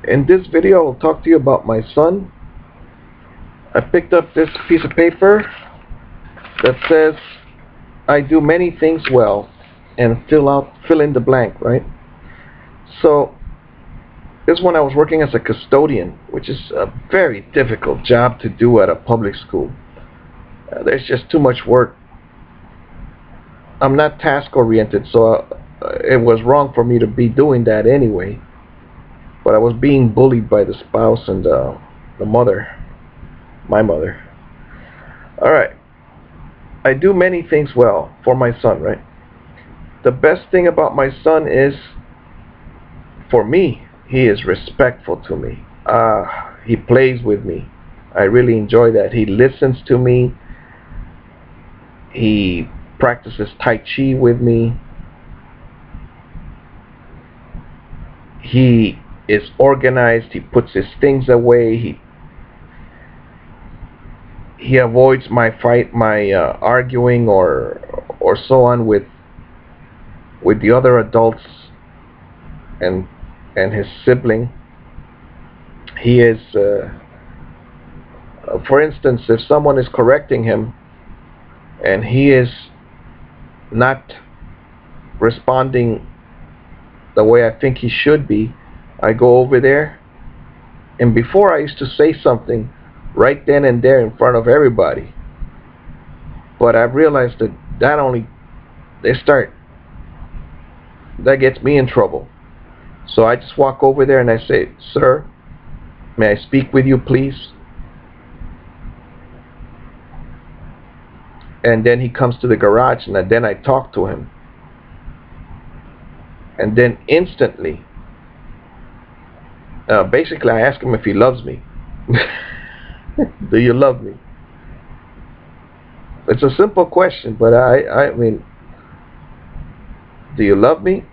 In this video, I'll talk to you about my son. I picked up this piece of paper that says, I do many things well, and fill in the blank, right? So, this one I was working as a custodian, which is a very difficult job to do at a public school. There's just too much work. I'm not task oriented, so it was wrong for me to be doing that anyway. But I was being bullied by the spouse and the mother, my mother. All right. I do many things well for my son, right? The best thing about my son is, for me, he is respectful to me. He plays with me. I really enjoy that. He listens to me. He practices Tai Chi with me. He is organized. He puts his things away. He avoids my arguing or so on with the other adults and his sibling. He is, for instance, if someone is correcting him and he is not responding the way I think he should be, I go over there, and before I used to say something right then and there in front of everybody, but I've realized that only that gets me in trouble. So I just walk over there and I say, "Sir, may I speak with you, please?" And then he comes to the garage, and then I talk to him. And then instantly, basically, I ask him if he loves me. Do you love me? It's a simple question, but I mean, do you love me?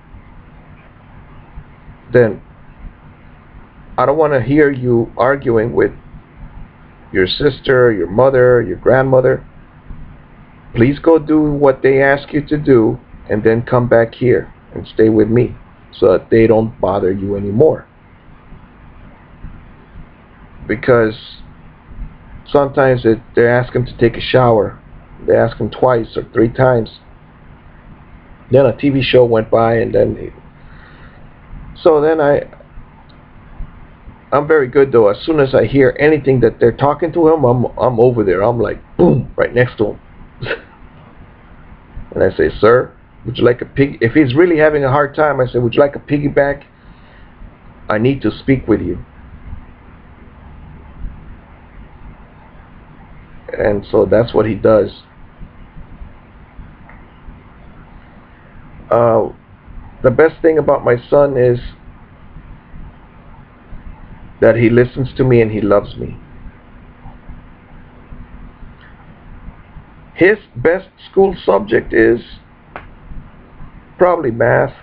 Then I don't want to hear you arguing with your sister, your mother, your grandmother. Please go do what they ask you to do, and then come back here and stay with me so that they don't bother you anymore. Because sometimes they ask him to take a shower. They ask him twice or three times. Then a TV show went by, and so then I'm very good though. As soon as I hear anything that they're talking to him, I'm over there. I'm like, boom, right next to him. And I say, "Sir, would you like a pig?" If he's really having a hard time, I say, "Would you like a piggyback? I need to speak with you." And so that's what he does. Uh, the best thing about my son is that he listens to me and he loves me. His best school subject is probably math.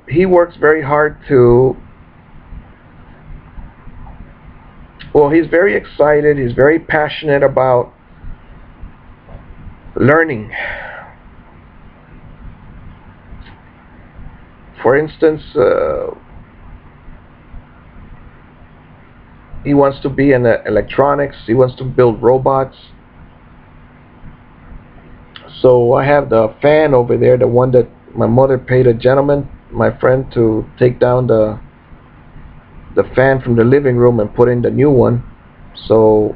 He works very hard to, well, he's very excited, he's very passionate about learning. For instance, he wants to be in electronics, he wants to build robots. So I have the fan over there, the one that my mother paid a gentleman, my friend, to take down the fan from the living room and put in the new one. So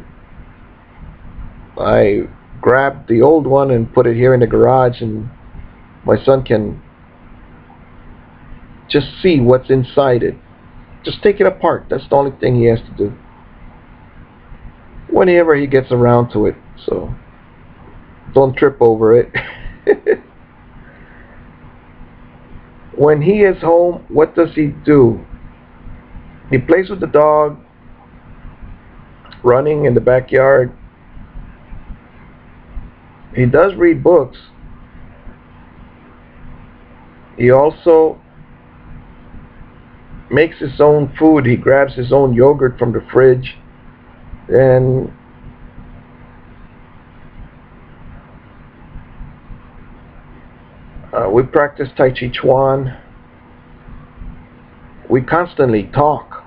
I grabbed the old one and put it here in the garage, and my son can just see what's inside it. Just take it apart. That's the only thing he has to do. Whenever he gets around to it. So don't trip over it. When he is home, what does he do? He plays with the dog, running in the backyard. He does read books. He also makes his own food. He grabs his own yogurt from the fridge, and we practice Tai Chi Chuan, We constantly talk.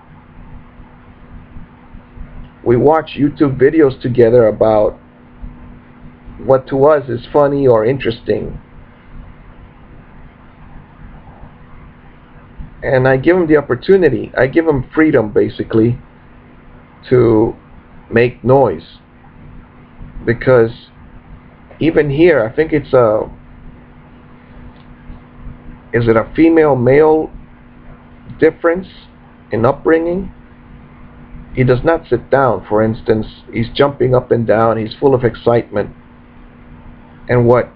We watch YouTube videos together about what to us is funny or interesting. And I give him the opportunity. I give him freedom, basically, to make noise. Because even here, I think it's a... Is it a female-male difference in upbringing? He does not sit down, for instance. He's jumping up and down. He's full of excitement. And what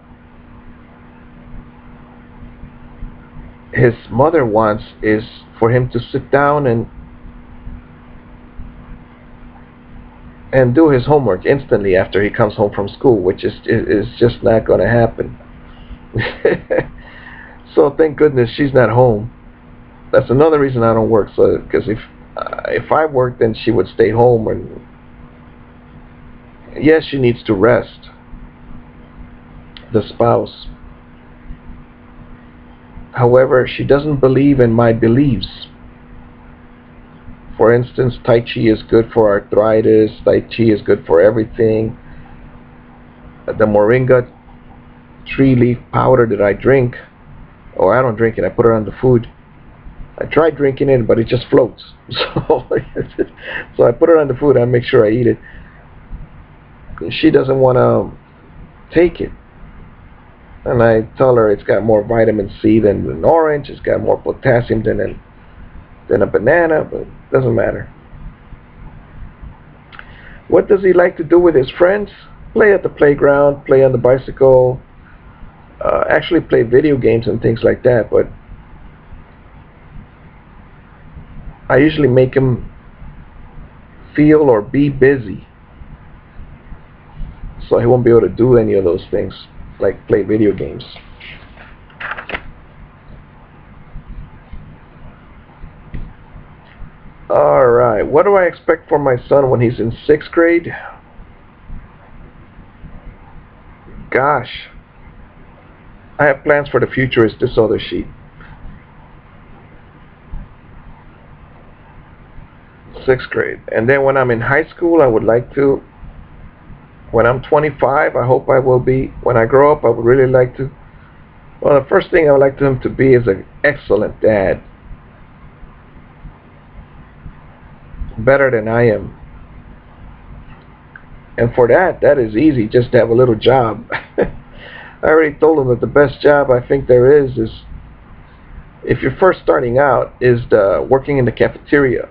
his mother wants is for him to sit down and do his homework instantly after he comes home from school, which is just not going to happen. So thank goodness she's not home. That's another reason I don't work. So because if I worked, then she would stay home, and yes, she needs to rest, the spouse. However, she doesn't believe in my beliefs. For instance, Tai Chi is good for arthritis. Tai Chi is good for everything. The Moringa tree leaf powder that I drink, or I don't drink it, I put it on the food. I tried drinking it, but it just floats. So I put it on the food. I make sure I eat it. She doesn't want to take it. And I tell her it's got more vitamin C than an orange. It's got more potassium than a banana, but it doesn't matter. What does he like to do with his friends? Play at the playground, play on the bicycle, actually play video games and things like that. But I usually make him feel or be busy, so he won't be able to do any of those things, like play video games. Alright, what do I expect for my son when he's in 6th grade? Gosh, I have plans for the future. Is this other sheet. 6th grade. And then when I'm in high school, I would like to, when I'm 25, I hope I will be, when I grow up, I would really like to, well, the first thing I would like him to be is an excellent dad. Better than I am. And for that is easy, just to have a little job. I already told him that the best job I think there is, if you're first starting out, is working in the cafeteria.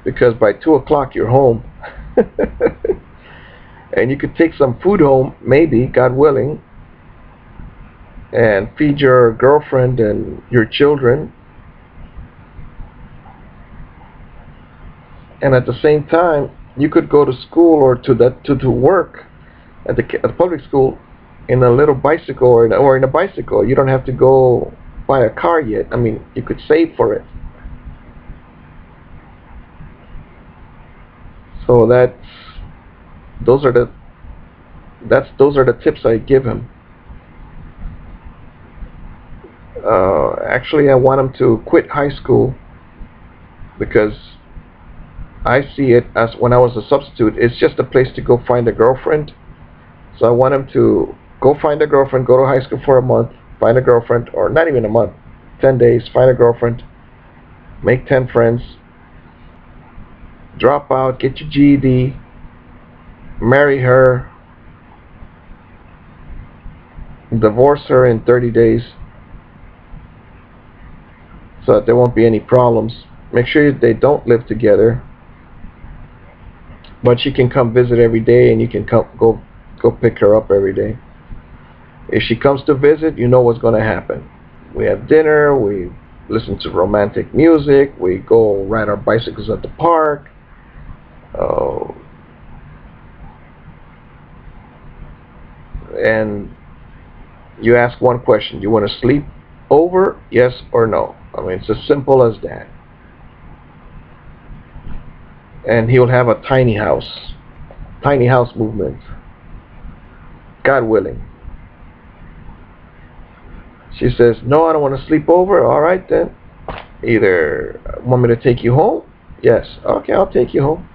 Because by 2 o'clock you're home. And you could take some food home, maybe, God willing, and feed your girlfriend and your children. And at the same time, you could go to school or to work at the public school in a little bicycle or in a bicycle. You don't have to go buy a car yet. I mean, you could save for it. So those are the tips I give him. Actually, I want him to quit high school, because I see it as, when I was a substitute, it's just a place to go find a girlfriend. So I want him to go find a girlfriend, go to high school for a month, find a girlfriend, or not even a month, 10 days, find a girlfriend, make 10 friends, drop out, get your GED, marry her, divorce her in 30 days, so that there won't be any problems. Make sure they don't live together, but she can come visit every day, and you can go pick her up every day. If she comes to visit, you know what's going to happen. We have dinner, we listen to romantic music, we go ride our bicycles at the park. And you ask one question: you want to sleep over, yes or no? I mean, it's as simple as that. And he'll have a tiny house movement, God willing. She says, no, I don't want to sleep over. All right then, Either want me to take you home? Yes. Okay, I'll take you home.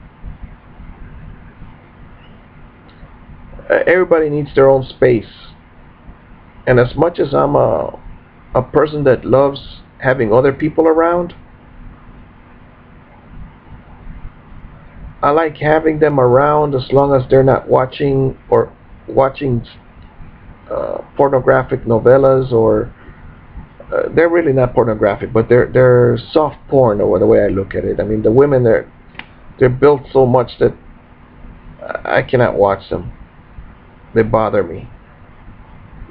Everybody needs their own space. And as much as I'm a person that loves having other people around, I like having them around as long as they're not watching pornographic novellas, or they're really not pornographic, but they're soft porn, or the way I look at it. I mean, the women, they're built so much that I cannot watch them. They bother me.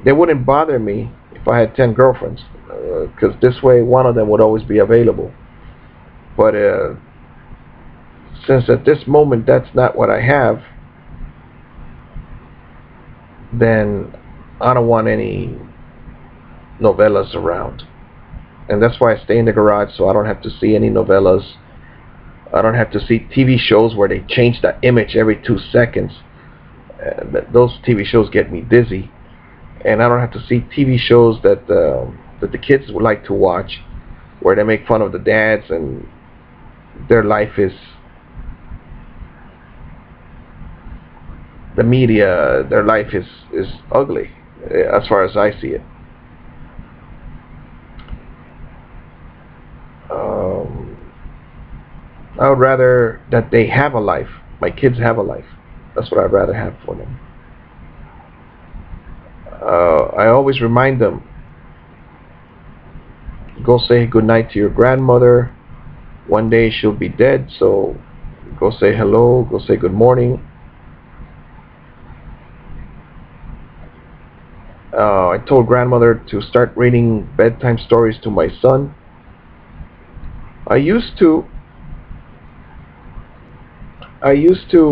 They wouldn't bother me if I had 10 girlfriends, because this way one of them would always be available. But since at this moment that's not what I have, then I don't want any novellas around. And that's why I stay in the garage, so I don't have to see any novellas. I don't have to see TV shows where they change the image every 2 seconds. Those TV shows get me dizzy. And I don't have to see TV shows that the kids would like to watch, where they make fun of the dads and their life is the media. Their life is ugly, as far as I see it. I would rather that they have a life. My kids have a life. That's what I'd rather have for them. I always remind them, go say goodnight to your grandmother. One day she'll be dead, so go say hello, go say good morning. I told grandmother to start reading bedtime stories to my son. I used to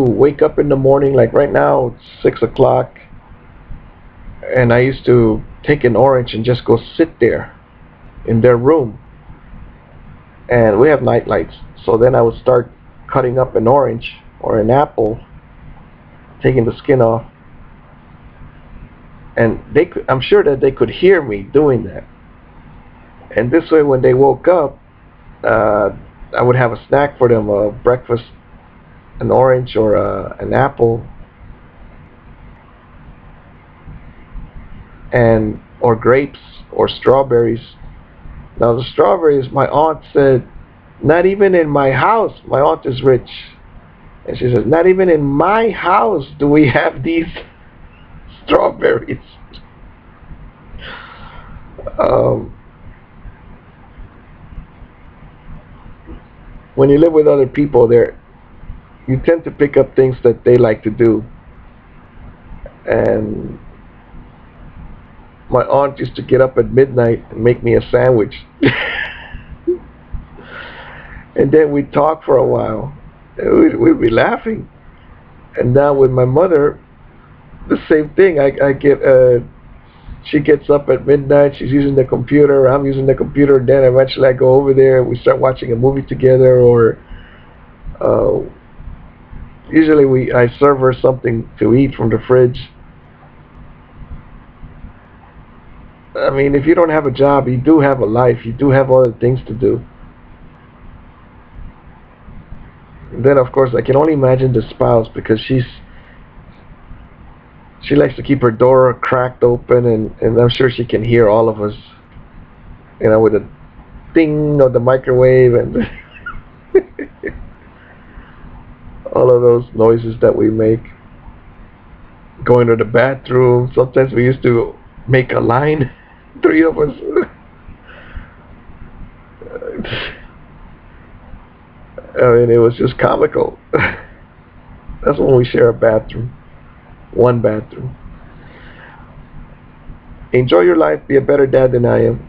wake up in the morning, like right now it's 6 o'clock, and I used to take an orange and just go sit there in their room. And we have night lights, so then I would start cutting up an orange or an apple, taking the skin off, and I'm sure that they could hear me doing that. And this way, when they woke up, I would have a snack for them, a breakfast, an orange or an apple, and or grapes or strawberries. Now the strawberries, my aunt said, not even in my house. My aunt is rich, and she says, not even in my house do we have these strawberries. When you live with other people, you tend to pick up things that they like to do. And my aunt used to get up at midnight and make me a sandwich. And then we'd talk for a while. And we'd be laughing. And now with my mother, the same thing. She gets up at midnight, she's using the computer, I'm using the computer, then eventually I go over there, we start watching a movie together, or usually I serve her something to eat from the fridge. I mean, if you don't have a job, you do have a life, you do have other things to do. And then of course I can only imagine the spouse, because she likes to keep her door cracked open, and I'm sure she can hear all of us, with a ding of the microwave and all of those noises that we make. Going to the bathroom, sometimes we used to make a line, 3 of us. I mean, it was just comical. That's when we share a bathroom. One bathroom. Enjoy your life. Be a better dad than I am.